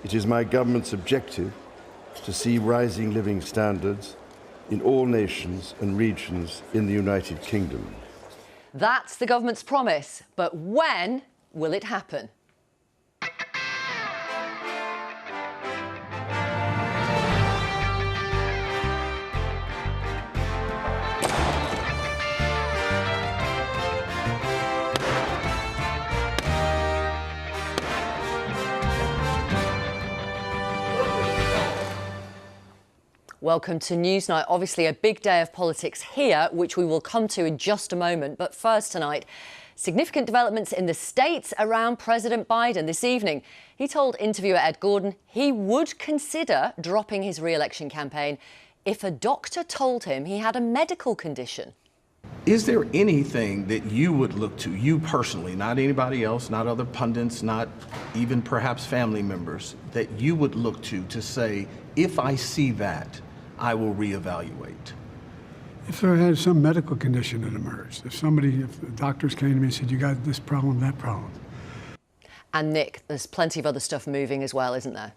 It is my government's objective to see rising living standards in all nations and regions in the United Kingdom. That's the government's promise, but when will it happen? Welcome to Newsnight. Obviously a big day of politics here, which we will come to in just a moment. But first tonight, significant developments in the States around President Biden this evening. He told interviewer Ed Gordon he would consider dropping his re-election campaign if a doctor told him he had a medical condition. Is there anything that you would look to, you personally, not anybody else, not other pundits, not even perhaps family members, that you would look to say, if I see that, I will reevaluate? If there had some medical condition that emerged, if the doctors came to me and said, you got this problem, that problem. And Nick, there's plenty of other stuff moving as well, isn't there?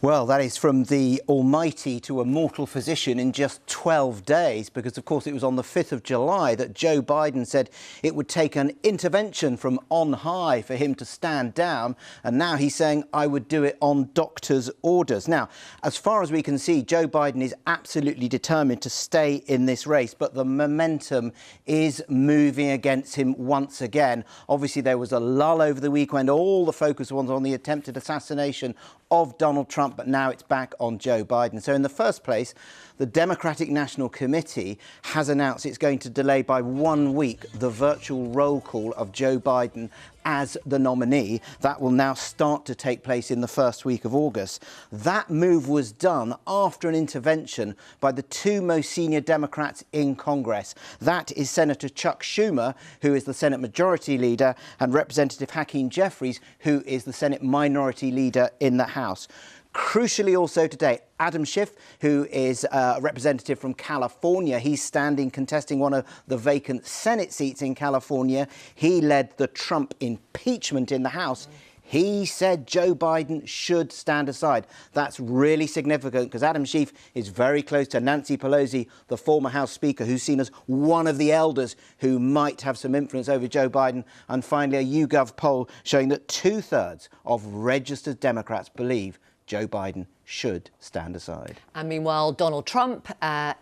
Well, that is from the almighty to a mortal physician in just 12 days, because, of course, it was on the 5th of July that Joe Biden said it would take an intervention from on high for him to stand down. And now he's saying, I would do it on doctor's orders. Now, as far as we can see, Joe Biden is absolutely determined to stay in this race, but the momentum is moving against him once again. Obviously, there was a lull over the weekend. All the focus was on the attempted assassination of Donald Trump, but now it's back on Joe Biden. So in the first place, the Democratic National Committee has announced it's going to delay by 1 week the virtual roll call of Joe Biden as the nominee. That will now start to take place in the first week of August. That move was done after an intervention by the two most senior Democrats in Congress. That is Senator Chuck Schumer, who is the Senate Majority Leader, and Representative Hakeem Jeffries, who is the Senate Minority Leader in the House. Crucially also today, Adam Schiff, who is a representative from California. He's contesting one of the vacant Senate seats in California. He led the Trump impeachment in the House. He said Joe Biden should stand aside. That's really significant because Adam Schiff is very close to Nancy Pelosi, the former House Speaker, who's seen as one of the elders who might have some influence over Joe Biden. And finally, a YouGov poll showing that 2/3 of registered Democrats believe Joe Biden should stand aside. And meanwhile, Donald Trump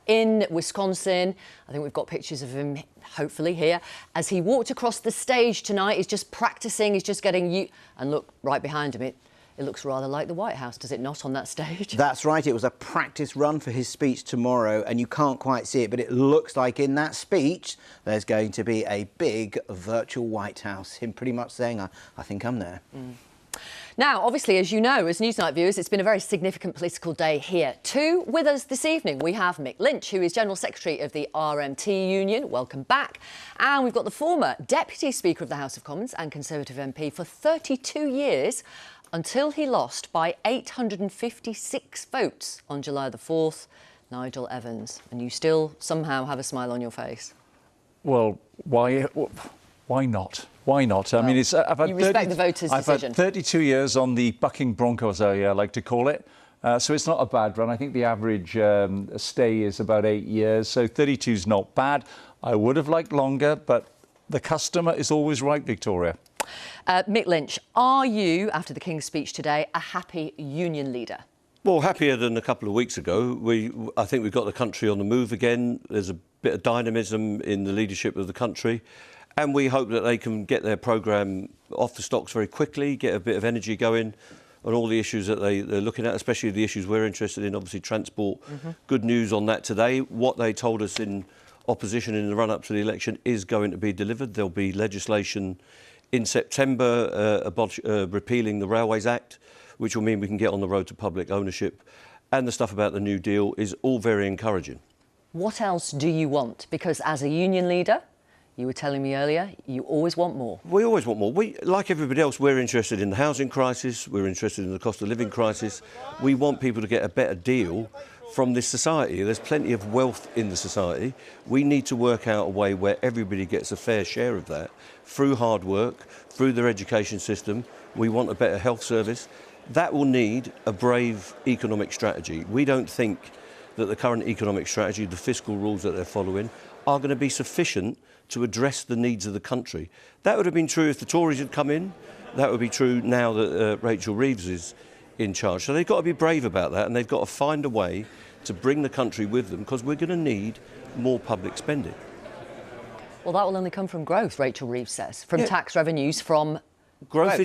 in Wisconsin, I think we've got pictures of him, hopefully, here, as he walked across the stage tonight. He's just practising, he's just getting you. And look, right behind him, it looks rather like the White House, does it not, on that stage? That's right. It was a practice run for his speech tomorrow, and you can't quite see it, but it looks like in that speech there's going to be a big virtual White House, him pretty much saying, I think I'm there. Now, obviously, as you know, as Newsnight viewers, it's been a very significant political day here too. With us this evening, we have Mick Lynch, who is General Secretary of the RMT Union. Welcome back. And we've got the former Deputy Speaker of the House of Commons and Conservative MP for 32 years, until he lost by 856 votes on July the 4th, Nigel Evans. And you still somehow have a smile on your face. Well, why not? Why not? I mean, I've had you respect the voters' decision. I've had 32 years on the bucking Broncos, I like to call it. So it's not a bad run. I think the average stay is about 8 years. So 32 is not bad. I would have liked longer, but the customer is always right, Victoria. Mick Lynch, are you, after the King's speech today, a happy union leader? Well, happier than a couple of weeks ago. I think we've got the country on the move again. There's a bit of dynamism in the leadership of the country. And we hope that they can get their programme off the stocks very quickly, get a bit of energy going on all the issues that they're looking at, especially the issues we're interested in, obviously transport. Good news on that today. What they told us in opposition in the run-up to the election is going to be delivered. There'll be legislation in September repealing the Railways Act, which will mean we can get on the road to public ownership. And the stuff about the New Deal is all very encouraging. What else do you want? Because as a union leader, you were telling me earlier, you always want more. We always want more. Like everybody else, we're interested in the housing crisis. We're interested in the cost of living crisis. We want people to get a better deal from this society. There's plenty of wealth in the society. We need to work out a way where everybody gets a fair share of that through hard work, through their education system. We want a better health service. That will need a brave economic strategy. We don't think that the current economic strategy, the fiscal rules that they're following, are going to be sufficient to address the needs of the country. That would have been true if the Tories had come in. That would be true now that Rachel Reeves is in charge. So they've got to be brave about that, and they've got to find a way to bring the country with them, because we're going to need more public spending. Well, that will only come from growth, Rachel Reeves says, from tax revenues, from growth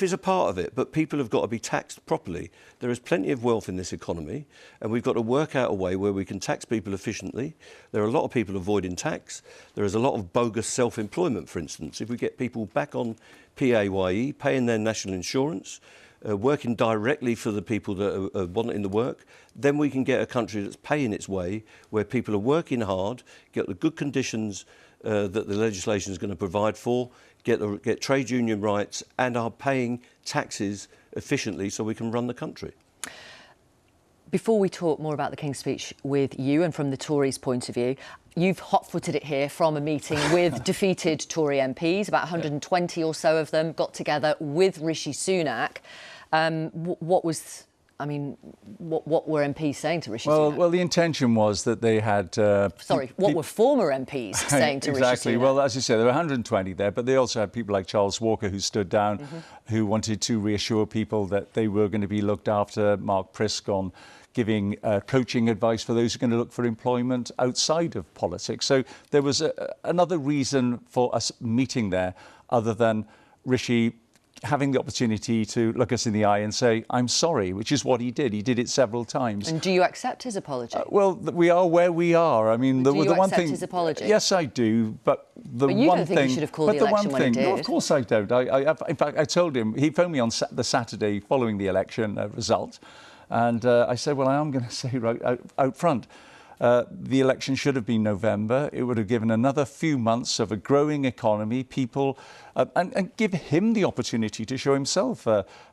is a part of it, but people have got to be taxed properly. There is plenty of wealth in this economy, and we've got to work out a way where we can tax people efficiently. There are a lot of people avoiding tax. There is a lot of bogus self-employment, for instance. If we get people back on PAYE, paying their national insurance, working directly for the people that are wanting the work, then we can get a country that's paying its way, where people are working hard, get the good conditions that the legislation is going to provide for, get trade union rights, and are paying taxes efficiently so we can run the country. Before we talk more about the King's speech with you and from the Tories' point of view, you've hot-footed it here from a meeting with defeated Tory MPs. About 120 or so of them got together with Rishi Sunak. What were MPs saying to Rishi Sunak? Well, the intention was that they had... what were former MPs saying to Rishi Sunak? Exactly. Well, as you say, there were 120 there, but they also had people like Charles Walker who stood down, who wanted to reassure people that they were going to be looked after. Mark Prisk on giving coaching advice for those who are going to look for employment outside of politics. So there was another reason for us meeting there, other than Rishi having the opportunity to look us in the eye and say, I'm sorry, which is what he did. He did it several times. And do you accept his apology? Well, we are where we are. I mean, do you accept his apology? Yes, I do. But you don't think he should have called the election when he did? No, of course I don't. In fact, I told him, he phoned me on the Saturday following the election result. And I said, well, I am going to say right out front, the election should have been November. It would have given another few months of a growing economy, people, and give him the opportunity to show himself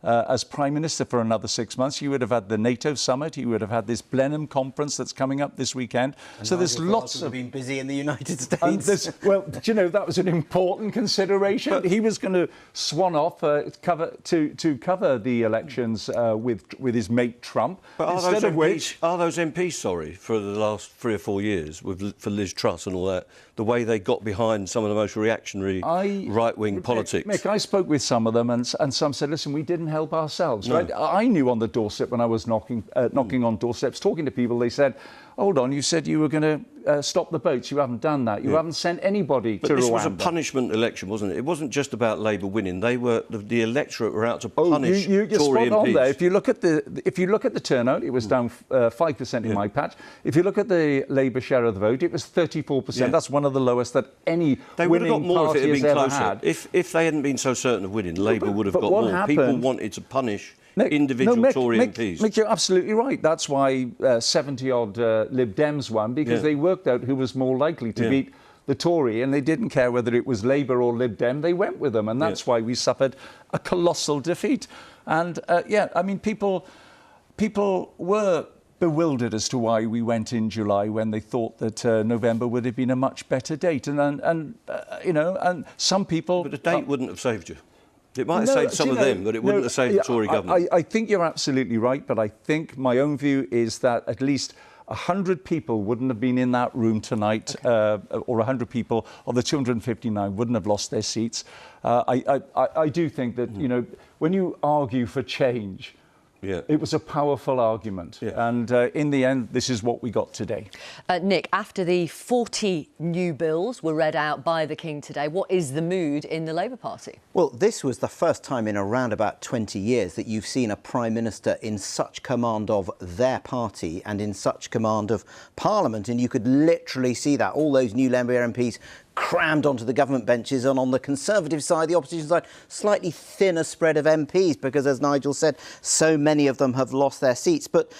as Prime Minister for another 6 months. You would have had the NATO summit. You would have had this Blenheim conference that's coming up this weekend. And so there's lots of... been busy in the United States. Well, do you know, that was an important consideration. But he was going to swan off to cover the elections with his mate Trump. But are those MPs sorry for the last 3 or 4 years for Liz Truss and all that, the way they got behind some of the most reactionary right-wing politics? Mick, I spoke with some of them, and some said, listen, we didn't help ourselves. No. Right? I knew on the doorstep when I was knocking on doorsteps, talking to people, they said, hold on, you said you were going to stop the boats. You haven't done that. You haven't sent anybody to Rwanda. This was a punishment election, wasn't it? It wasn't just about Labour winning. They were the electorate were out to punish you're Tory spot MPs. on there. If you look at the turnout, it was down 5% in my patch. If you look at the Labour share of the vote, it was 34%. Yeah. That's one of the lowest that any they would have got more if it had been closer. Had. If they hadn't been so certain of winning, Labour would have got more. Happened, people wanted to punish individual Tory MPs. Mick, you're absolutely right. That's why 70-odd Lib Dems won, because they worked out who was more likely to beat the Tory, and they didn't care whether it was Labour or Lib Dem. They went with them, and that's why we suffered a colossal defeat. And I mean, people were bewildered as to why we went in July when they thought that November would have been a much better date, and some people. But the date wouldn't have saved you. It might have saved some of them, but it wouldn't have saved the Tory government. I think you're absolutely right, but I think my own view is that at least 100 people wouldn't have been in that room tonight, or 100 people of the 259 wouldn't have lost their seats. I do think that, when you argue for change, it was a powerful argument. Yeah. And in the end, this is what we got today. Nick, after the 40 new bills were read out by the King today, what is the mood in the Labour Party? Well, this was the first time in around about 20 years that you've seen a Prime Minister in such command of their party and in such command of Parliament. And you could literally see that. All those new Labour MPs crammed onto the government benches, and on the Conservative side, the opposition side, slightly thinner spread of MPs because, as Nigel said, so many of them have lost their seats. But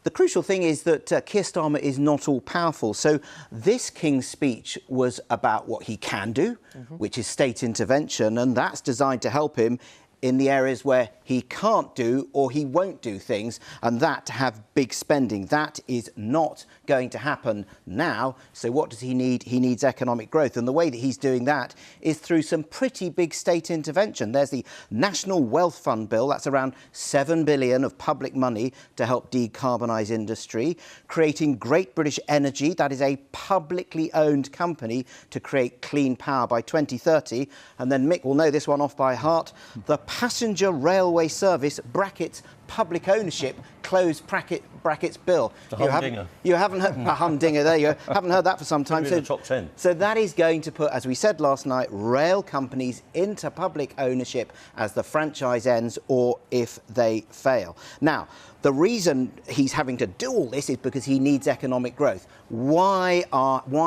the crucial thing is that Keir Starmer is not all-powerful. So this King's speech was about what he can do, which is state intervention, and that's designed to help him in the areas where he can't do or he won't do things, and that to have big spending. That is not going to happen now. So what does he need? He needs economic growth. And the way that he's doing that is through some pretty big state intervention. There's the National Wealth Fund bill. That's around $7 billion of public money to help decarbonise industry. Creating Great British Energy, that is a publicly owned company to create clean power by 2030. And then Mick will know this one off by heart. The Passenger Railway Service, brackets, public ownership, close brackets bill. You haven't heard a humdinger there. You haven't heard that for some time. So, the top 10. So that is going to put, as we said last night, rail companies into public ownership as the franchise ends or if they fail. Now, the reason he's having to do all this is because he needs economic growth. Why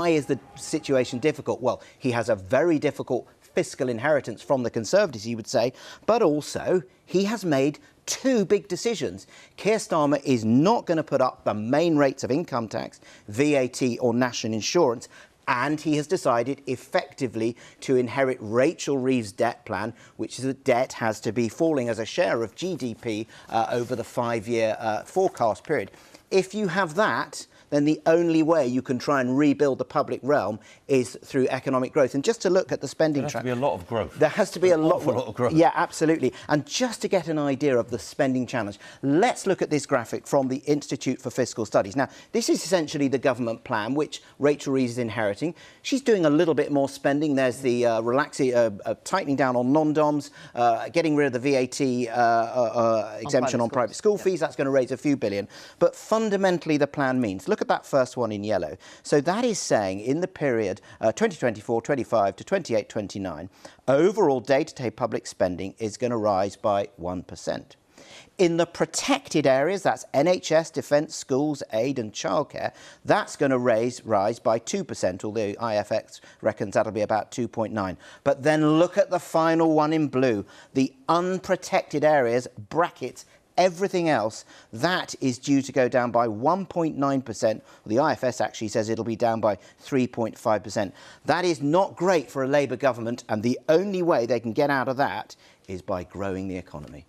is the situation difficult? Well, he has a very difficult fiscal inheritance from the Conservatives, he would say, but also he has made two big decisions. Keir Starmer is not going to put up the main rates of income tax, VAT or national insurance, and he has decided effectively to inherit Rachel Reeves' debt plan, which is that debt has to be falling as a share of GDP over the 5-year forecast period. If you have that, then the only way you can try and rebuild the public realm is through economic growth. And just to look at the spending track... There has to be a lot of growth. There has to be a lot of growth. Yeah, absolutely. And just to get an idea of the spending challenge, let's look at this graphic from the Institute for Fiscal Studies. Now, this is essentially the government plan, which Rachel Reeves is inheriting. She's doing a little bit more spending. There's the tightening down on non-doms, getting rid of the VAT exemption on private school fees. That's going to raise a few billion. But fundamentally, the plan means... Look at that first one in yellow. So that is saying in the period 2024-25 to 28-29, overall day-to-day public spending is going to rise by 1%. In the protected areas, that's NHS, defence, schools, aid and childcare, that's going to rise by 2%, although IFX reckons that'll be about 2.9. But then look at the final one in blue, the unprotected areas, brackets, everything else, that is due to go down by 1.9%. The IFS actually says it'll be down by 3.5%. That is not great for a Labour government, and the only way they can get out of that is by growing the economy.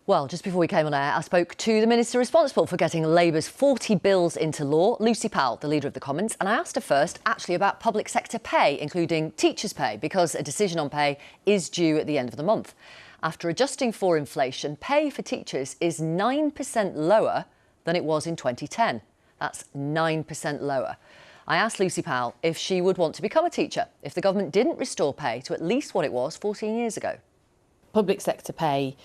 Well, just before we came on air, I spoke to the minister responsible for getting Labour's 40 bills into law, Lucy Powell, the leader of the Commons, and I asked her first actually about public sector pay, including teachers' pay, because a decision on pay is due at the end of the month. After adjusting for inflation, pay for teachers is 9% lower than it was in 2010. That's 9% lower. I asked Lucy Powell if she would want to become a teacher if the government didn't restore pay to at least what it was 14 years ago. Public sector pay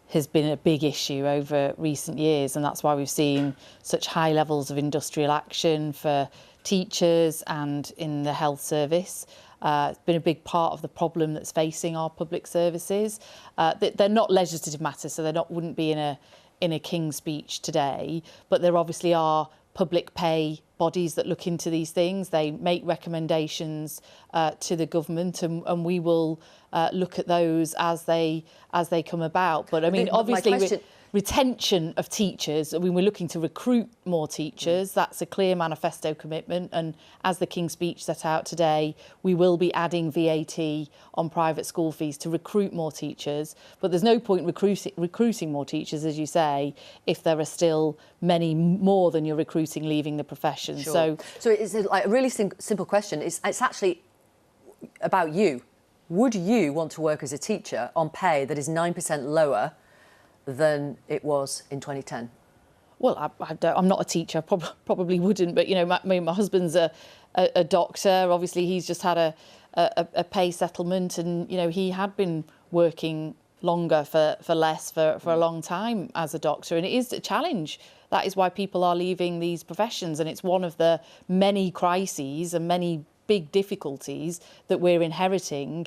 has been a big issue over recent years, and that's why we've seen such high levels of industrial action for teachers and in the health service. It's been a big part of the problem that's facing our public services. They're not legislative matters, so wouldn't be in a King's speech today, but there obviously are public pay bodies that look into these things. They make recommendations to the government, and we will look at those as they come about. But I mean, obviously, retention of teachers. I mean, we're looking to recruit more teachers. That's a clear manifesto commitment. And as the King's speech set out today, we will be adding VAT on private school fees to recruit more teachers. But there's no point recruiting more teachers, as you say, if there are still many more than you're recruiting leaving the profession. Sure. So it's like a really simple question. It's actually about you. Would you want to work as a teacher on pay that is 9% lower than it was in 2010? Well, I'm not a teacher, probably wouldn't, but, you know, my husband's a doctor. Obviously, he's just had a pay settlement, and, you know, he had been working longer for less for a long time as a doctor, and it is a challenge. That is why people are leaving these professions, and it's one of the many crises and many big difficulties that we're inheriting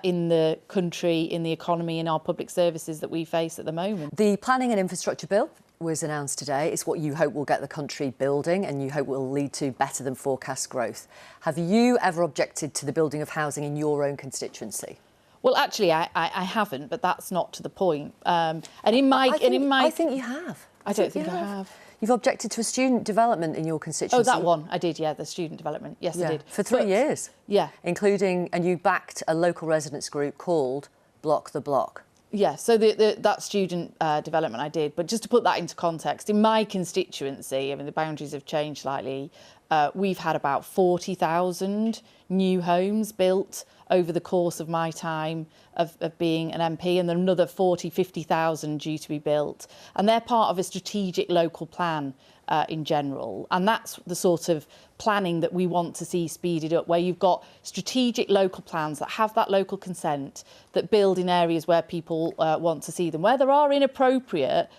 in the country, in the economy, in our public services that we face at the moment. The Planning and Infrastructure Bill was announced today. It's what you hope will get the country building and you hope will lead to better than forecast growth. Have you ever objected to the building of housing in your own constituency? Well, actually, I haven't, but that's not to the point. I think you have. I don't think I have. You've objected to a student development in your constituency. Oh, that one. I did, yeah, the student development. Yes, I did. For 3 years. Yeah. Including, and you backed a local residents group called block the block. Yeah, so that student development I did, but just to put that into context, in my constituency, I mean, the boundaries have changed slightly. We've had about 40,000 new homes built over the course of my time of being an MP, and then another 50,000 due to be built. And they're part of a strategic local plan in general. And that's the sort of planning that we want to see speeded up, where you've got strategic local plans that have that local consent, that build in areas where people want to see them. Where there are inappropriate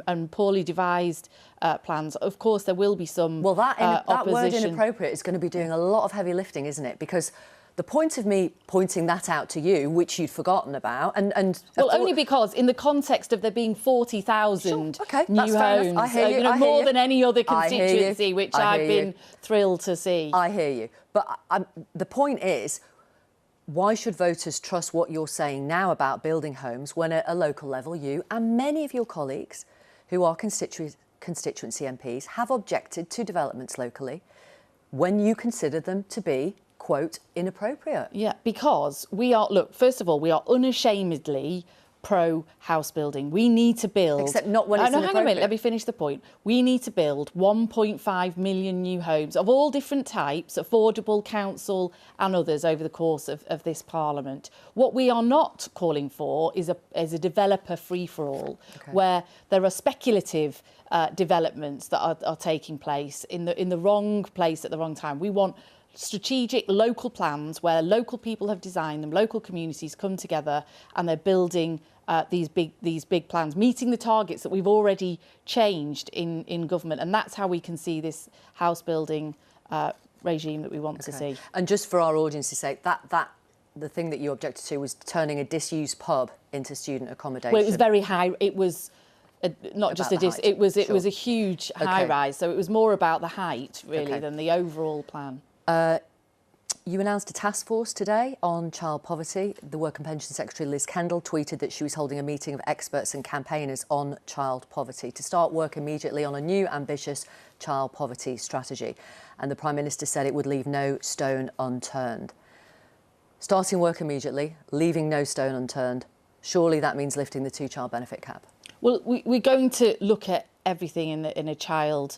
and poorly devised plans, of course, there will be some that word opposition. inappropriate is going to be doing a lot of heavy lifting, isn't it? Because the point of me pointing that out to you, which you'd forgotten about, and well, only because in the context of there being 40,000 sure, okay, new homes, I hear you, more than any other constituency, which I've been thrilled to see. I hear you, but the point is, why should voters trust what you're saying now about building homes when at a local level you and many of your colleagues who are constituency MPs have objected to developments locally when you consider them to be, quote, inappropriate? Yeah, because we are, look, first of all, we are unashamedly pro-house building. We need to build... Except not when it's inappropriate. Hang on a minute, let me finish the point. We need to build 1.5 million new homes of all different types, affordable, council and others over the course of this Parliament. What we are not calling for is a developer free-for-all, where there are speculative developments that are taking place in the wrong place at the wrong time. We want strategic local plans where local people have designed them, local communities come together and they're building these big plans, meeting the targets that we've already changed in government. And that's how we can see this house building regime that we want to see. And just for our audience's sake, the thing that you objected to was turning a disused pub into student accommodation. Well, it was very high. It was not just it was a huge high rise. So it was more about the height really than the overall plan. You announced a task force today on child poverty. The Work and Pension Secretary Liz Kendall tweeted that she was holding a meeting of experts and campaigners on child poverty to start work immediately on a new ambitious child poverty strategy. And the Prime Minister said it would leave no stone unturned. Starting work immediately, leaving no stone unturned. Surely that means lifting the two-child benefit cap. Well, we're going to look at everything in a child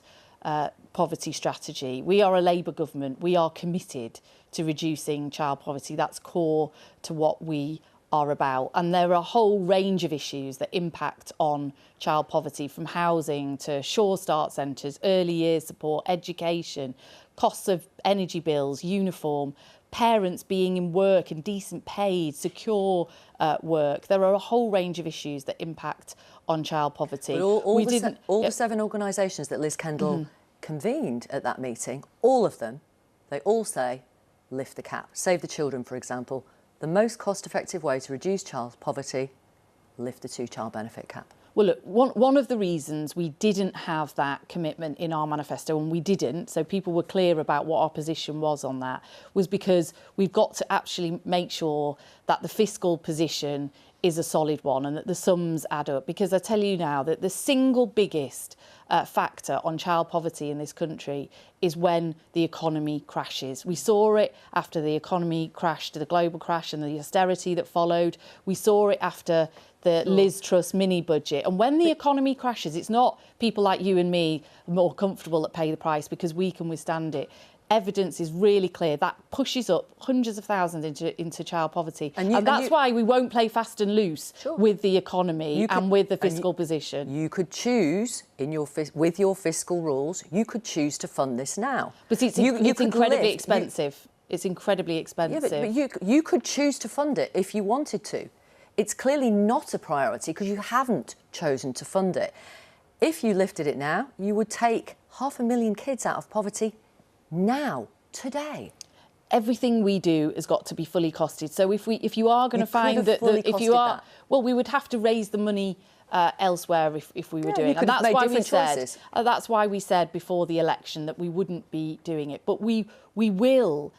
poverty strategy. We are a Labour government. We are committed to reducing child poverty. That's core to what we are about. And there are a whole range of issues that impact on child poverty, from housing to Sure Start centres, early years support, education, costs of energy bills, uniform, parents being in work and decent paid, secure work. There are a whole range of issues that impact on child poverty. But all the 7 organisations that Liz Kendall convened at that meeting, all of them, they all say, lift the cap. Save the Children, for example. The most cost-effective way to reduce child poverty, lift the two-child benefit cap. Well, look, one of the reasons we didn't have that commitment in our manifesto, and we didn't, so people were clear about what our position was on that, was because we've got to actually make sure that the fiscal position is a solid one and that the sums add up. Because I tell you now that the single biggest factor on child poverty in this country is when the economy crashes. We saw it after the economy crashed, the global crash and the austerity that followed. We saw it after the Liz Truss mini budget. And when the economy crashes, it's not people like you and me more comfortable that pay the price because we can withstand it. Evidence is really clear that pushes up hundreds of thousands into child poverty. And that's why we won't play fast and loose with the economy and with the fiscal position. You could choose, with your fiscal rules, you could choose to fund this now. But it's incredibly expensive. It's incredibly expensive. Yeah, but you could choose to fund it if you wanted to. It's clearly not a priority because you haven't chosen to fund it. If you lifted it now, you would take 500,000 kids out of poverty now, today. Everything we do has got to be fully costed. So if you are going to find that well, we would have to raise the money elsewhere if we were doing it. And that's why we said before the election that we wouldn't be doing it. But we will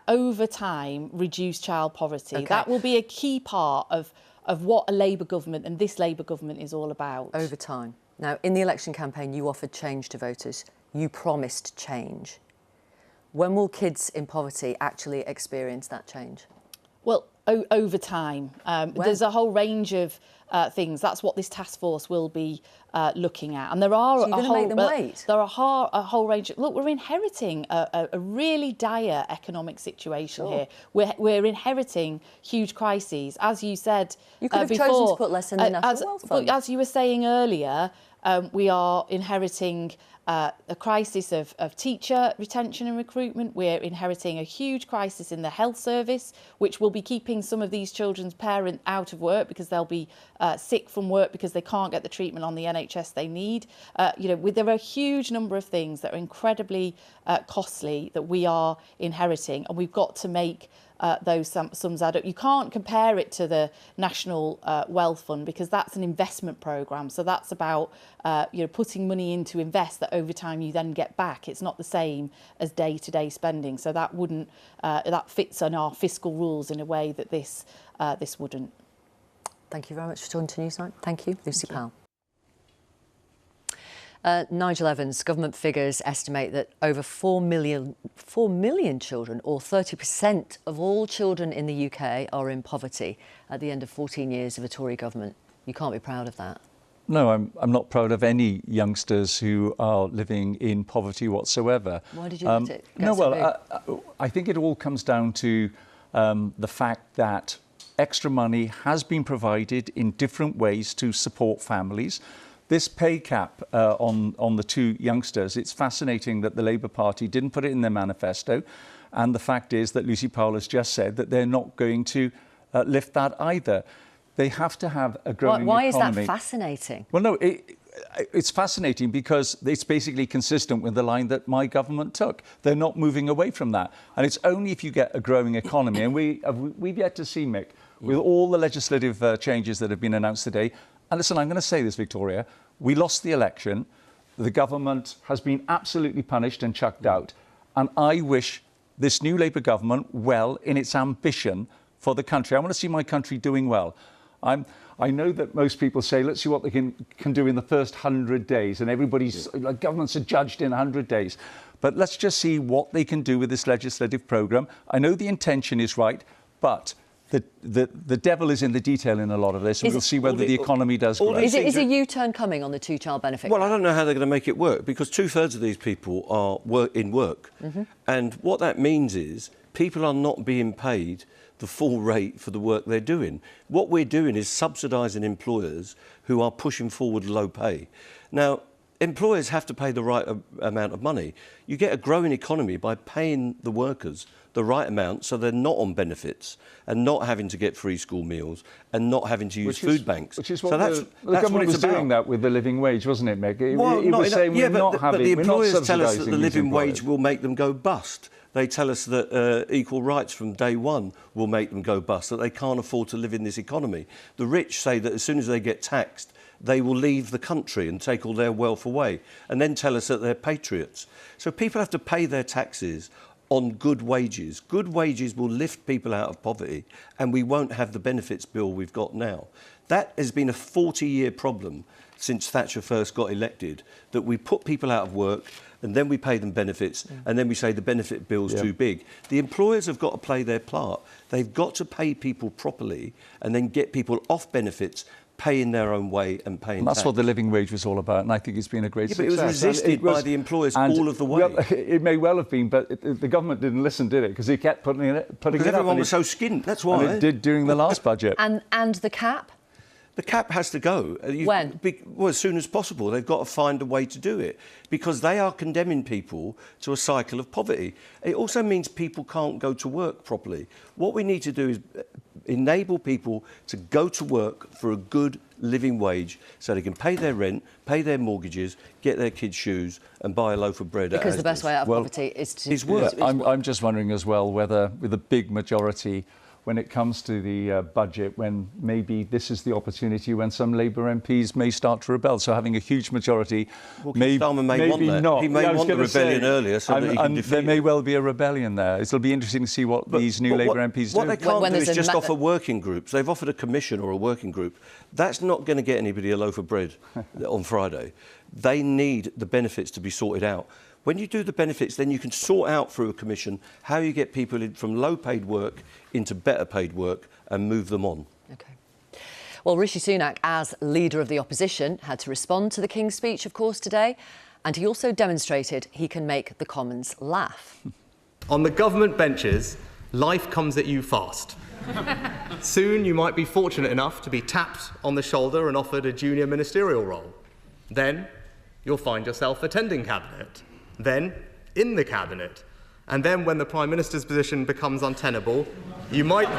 over time reduce child poverty. That will be a key part of what a Labour government and this Labour government is all about. Over time. Now, in the election campaign, you offered change to voters. You promised change. When will kids in poverty actually experience that change? Well, over time. There's a whole range of things. That's what this task force will be looking at. And there are so you're gonna make them wait? There are a whole range. Look, we're inheriting a really dire economic situation here. We're inheriting huge crises, as you said. You could have before, chosen to put less in the National Wealth Fund. But as you were saying earlier, we are inheriting a crisis of teacher retention and recruitment. We're inheriting a huge crisis in the health service, which will be keeping some of these children's parents out of work because they'll be sick from work because they can't get the treatment on the NHS they need. There are a huge number of things that are incredibly costly that we are inheriting, and we've got to make those sums add up. You can't compare it to the National Wealth Fund because that's an investment programme. So that's about putting money in to invest that over time you then get back. It's not the same as day-to-day spending. So that wouldn't that fits on our fiscal rules in a way that this wouldn't. Thank you very much for talking to Newsnight. Thank you, Lucy Powell. Nigel Evans, government figures estimate that over 4 million children, or 30% of all children in the UK, are in poverty at the end of 14 years of a Tory government. You can't be proud of that. No, I'm not proud of any youngsters who are living in poverty whatsoever. Why did you let it get so big? I think it all comes down to the fact that extra money has been provided in different ways to support families. This pay cap on the two youngsters, it's fascinating that the Labour Party didn't put it in their manifesto. And the fact is that Lucy Powell has just said that they're not going to lift that either. They have to have a growing economy. Why is that fascinating? Well, no, it's fascinating because it's basically consistent with the line that my government took. They're not moving away from that. And it's only if you get a growing economy, and we've yet to see, Mick, with all the legislative changes that have been announced today. And listen, I'm going to say this, Victoria, we lost the election. The government has been absolutely punished and chucked out. And I wish this new Labour government well in its ambition for the country. I want to see my country doing well. I know that most people say, let's see what they can do in the first 100 days. And everybody's, like, governments are judged in 100 days. But let's just see what they can do with this legislative programme. I know the intention is right, but the devil is in the detail in a lot of this, and we'll see whether the economy does grow. Is a U-turn coming on the two-child benefit? Well, I don't know how they're going to make it work, because 2/3 of these people are in work. And what that means is people are not being paid the full rate for the work they're doing. What we're doing is subsidising employers who are pushing forward low pay. Now, employers have to pay the right amount of money. You get a growing economy by paying the workers the right amount so they're not on benefits and not having to get free school meals and not having to use food banks. Which is what the government was doing that with the living wage, wasn't it, Meg? It was saying but the employers tell us that the living wage will make them go bust. They tell us that equal rights from day one will make them go bust, that they can't afford to live in this economy. The rich say that as soon as they get taxed, they will leave the country and take all their wealth away, and then tell us that they're patriots. So people have to pay their taxes on good wages. Good wages will lift people out of poverty, and we won't have the benefits bill we've got now. That has been a 40-year problem since Thatcher first got elected, that we put people out of work and then we pay them benefits and then we say the benefit bill's too big. The employers have got to play their part. They've got to pay people properly and then get people off benefits, paying their own way and paying and that's tax. what the living wage was all about, and I think it's been a great success. But it was resisted by the employers all of the way. Well, it may well have been, but the government didn't listen, did it? Because it kept putting it up. Because everyone was so skint, that's why. And it did during the last budget. And the cap? The cap has to go. When? Well, as soon as possible. They've got to find a way to do it, because they are condemning people to a cycle of poverty. It also means people can't go to work properly. What we need to do is enable people to go to work for a good living wage so they can pay their rent, pay their mortgages, get their kids shoes and buy a loaf of bread. Because the best way out of poverty is to work. I'm just wondering as well whether, with a big majority, when it comes to the budget, when maybe this is the opportunity when some Labour MPs may start to rebel. So having a huge majority, maybe want that. Not. He may want the rebellion earlier so that he can defeat there may well be a rebellion there. It'll be interesting to see what these new Labour MPs do. What they can't do is just offer working groups. They've offered a commission or a working group. That's not going to get anybody a loaf of bread on Friday. They need the benefits to be sorted out. When you do the benefits, then you can sort out through a commission how you get people in from low-paid work into better-paid work and move them on. OK. Well, Rishi Sunak, as leader of the opposition, had to respond to the King's speech, of course, today. And he also demonstrated he can make the Commons laugh. On the government benches, life comes at you fast. Soon you might be fortunate enough to be tapped on the shoulder and offered a junior ministerial role. Then you'll find yourself attending Cabinet, then in the Cabinet. And then when the Prime Minister's position becomes untenable, you might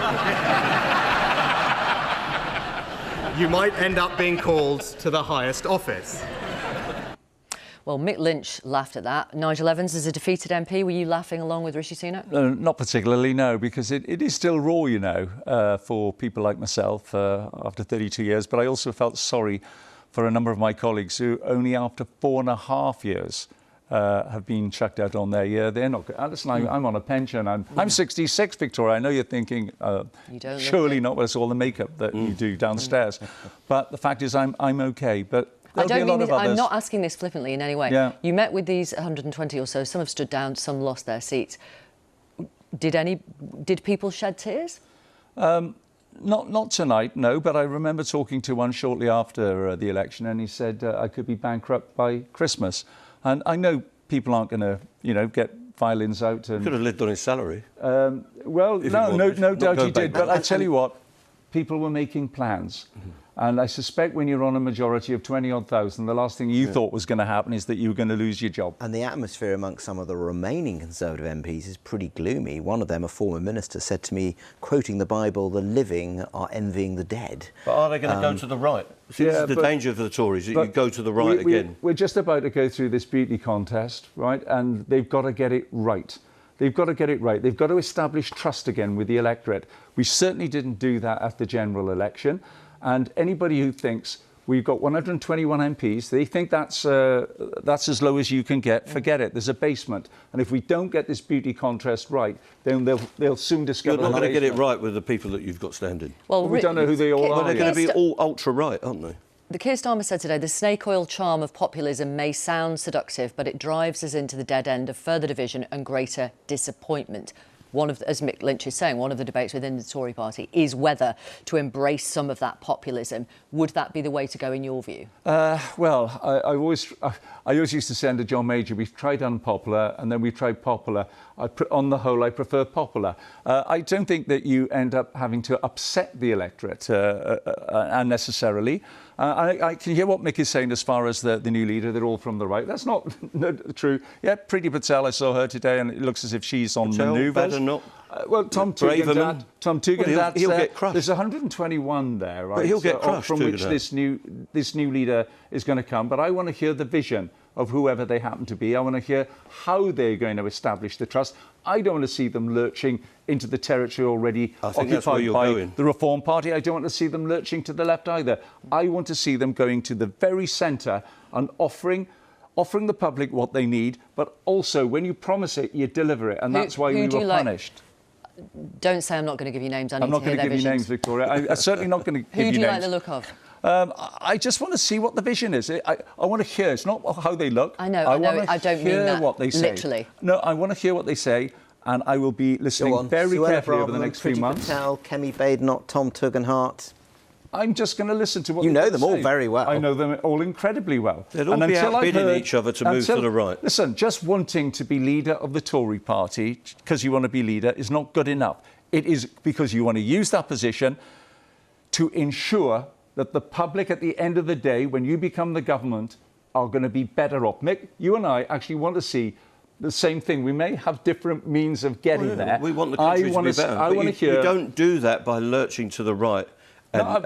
end up being called to the highest office. Well, Mick Lynch laughed at that. Nigel Evans, as a defeated MP, were you laughing along with Rishi Sunak? Not particularly, no, because it is still raw, you know, for people like myself after 32 years. But I also felt sorry for a number of my colleagues who only after 4.5 years have been chucked out on their year. They're not. Listen, I'm on a pension. I'm 66, Victoria. I know you're thinking, surely not with us all the makeup that you do downstairs. But the fact is, I'm OK. But I don't mean this, I'm not asking this flippantly in any way. Yeah. You met with these 120 or so. Some have stood down, some lost their seats. Did people shed tears? Not tonight, no. But I remember talking to one shortly after the election, and he said I could be bankrupt by Christmas. And I know people aren't going to, you know, get violins out. And Could have lived on his salary. Well, no doubt he did. But I tell you what, people were making plans. And I suspect when you're on a majority of 20-odd thousand, the last thing you thought was going to happen is that you were going to lose your job. And the atmosphere amongst some of the remaining Conservative MPs is pretty gloomy. One of them, a former minister, said to me, quoting the Bible, the living are envying the dead. But are they going to go to the right? See, this is the danger for the Tories, that you go to the right again. We're just about to go through this beauty contest, right? And they've got to get it right. They've got to get it right. They've got to establish trust again with the electorate. We certainly didn't do that at the general election. And anybody who thinks we've got 121 MPs, they think that's as low as you can get, forget it. There's a basement. And if we don't get this beauty contest right, then they'll soon discover... You're not going to get it right with the people that you've got standing. Well, we don't know who they all are. Well, they're going to be all ultra-right, aren't they? The Keir Starmer said today, the snake oil charm of populism may sound seductive, but it drives us into the dead end of further division and greater disappointment. As Mick Lynch is saying, one of the debates within the Tory party is whether to embrace some of that populism. Would that be the way to go in your view? Well, I always used to say to John Major, we've tried unpopular and then we've tried popular. On the whole, I prefer popular. I don't think that you end up having to upset the electorate unnecessarily. I can hear what Mick is saying as far as the new leader. They're all from the right. That's not true. Yeah, Priti Patel, I saw her today, and it looks as if she's on manoeuvres. Well, Tom Tugendhat, he'll get crushed. There's 121 there, right? But he'll get crushed, from which this new leader is going to come. But I want to hear the vision of whoever they happen to be. I want to hear how they're going to establish the trust. I don't want to see them lurching into the territory already occupied by the Reform Party. I don't want to see them lurching to the left either. I want to see them going to the very centre and offering the public what they need, but also when you promise it, you deliver it, and that's why we were punished. Don't say I'm not going to give you names. I'm not going to give you names, Victoria. I'm certainly not going to give you names. Who do you like the look of? I just want to see what the vision is. I want to hear. It's not how they look. I know. I don't mean that. What they say. Literally. No, I want to hear what they say, and I will be listening very carefully over the next few months. Patel, Kemi Badenoch, Tom Tugendhat. I'm just going to listen to what you know them all very well. I know them all incredibly well. They'll all be outbidding each other to move to the right. Listen, just wanting to be leader of the Tory party because you want to be leader is not good enough. It is because you want to use that position to ensure that the public at the end of the day, when you become the government, are going to be better off. Mick, you and I actually want to see the same thing. We may have different means of getting there. We want the country to be better. I want to hear... You don't do that by lurching to the right and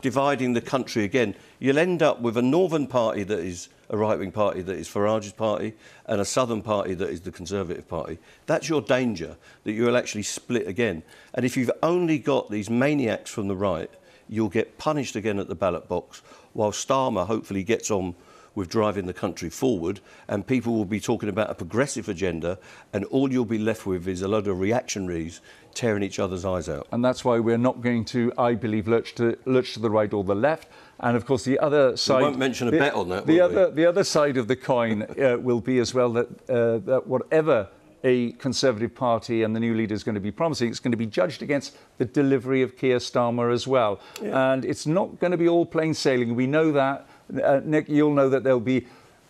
dividing the country again. You'll end up with a northern party that is a right-wing party that is Farage's party and a southern party that is the Conservative Party. That's your danger, that you'll actually split again. And if you've only got these maniacs from the right, you'll get punished again at the ballot box, while Starmer hopefully gets on with driving the country forward, and people will be talking about a progressive agenda, and all you'll be left with is a load of reactionaries tearing each other's eyes out. And that's why we're not going to, I believe, lurch to the right or the left. And of course, the other side. We won't mention a bet on that. The other side of the coin will be as well that whatever a Conservative Party and the new leader is going to be promising, it's going to be judged against the delivery of Keir Starmer as well. Yeah. And it's not going to be all plain sailing. We know that. Nick, you'll know that there'll be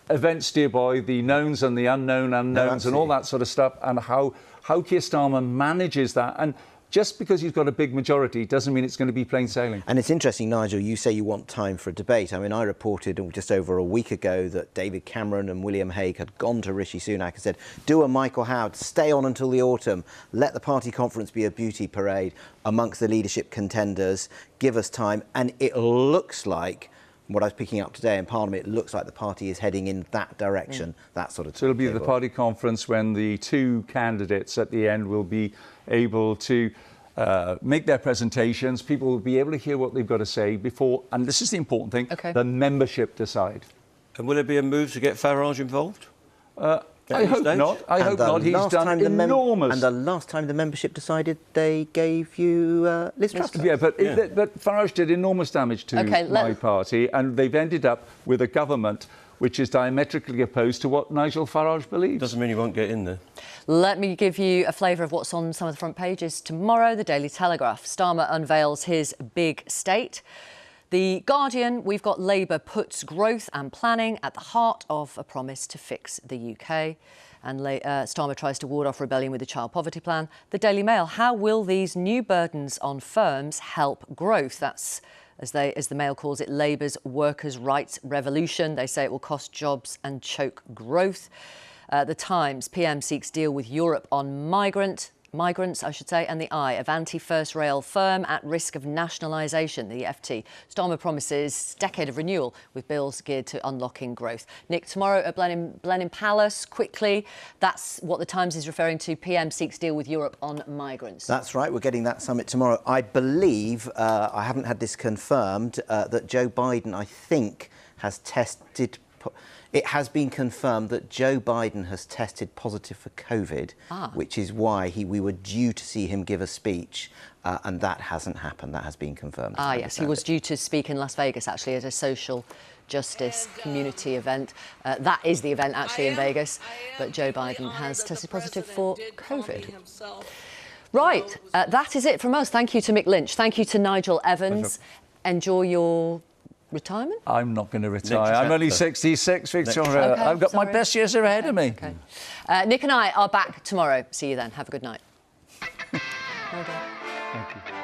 events, dear boy, the knowns and the unknowns and all that sort of stuff, and how Keir Starmer manages that. And just because he's got a big majority doesn't mean it's going to be plain sailing. And it's interesting, Nigel, you say you want time for a debate. I mean, I reported just over a week ago that David Cameron and William Hague had gone to Rishi Sunak and said, do a Michael Howard, stay on until the autumn, let the party conference be a beauty parade amongst the leadership contenders, give us time. And it looks like, what I was picking up today in Parliament, it looks like the party is heading in that direction, that sort of So it'll be the party conference when the two candidates at the end will be able to make their presentations. People will be able to hear what they've got to say before, and this is the important thing, the membership decide. And will there be a move to get Farage involved? I hope not. I hope not. He's done enormous. And the last time the membership decided, they gave you Liz Truss. Yeah, but Farage did enormous damage to my party, and they've ended up with a government which is diametrically opposed to what Nigel Farage believes. Doesn't mean he won't get in there. Let me give you a flavour of what's on some of the front pages tomorrow. The Daily Telegraph. Starmer unveils his big state. The Guardian, we've got Labour puts growth and planning at the heart of a promise to fix the UK. And Starmer tries to ward off rebellion with the child poverty plan. The Daily Mail, how will these new burdens on firms help growth? That's, as the Mail calls it, Labour's workers' rights revolution. They say it will cost jobs and choke growth. The Times, PM seeks deal with Europe on migrants, and the Eye, Avanti First Rail firm at risk of nationalisation, the FT. Starmer promises decade of renewal with bills geared to unlocking growth. Nick, tomorrow at Blenheim Palace, quickly, that's what the Times is referring to. PM seeks deal with Europe on migrants. That's right, we're getting that summit tomorrow. I believe, I haven't had this confirmed, that Joe Biden, I think, has tested... It has been confirmed that Joe Biden has tested positive for COVID, which is why we were due to see him give a speech, and that hasn't happened. That has been confirmed. Yes, he was due to speak in Las Vegas, actually, at a social justice community event. That is the event, actually, in Vegas, but Joe Biden has tested positive for COVID. Right, that is it from us. Thank you to Mick Lynch. Thank you to Nigel Evans. Enjoy your... retirement? I'm not going to retire. I'm only 66, Victoria. Okay, I've got my best years ahead of me. Okay. Nick and I are back tomorrow. See you then. Have a good night. Well done. Thank you.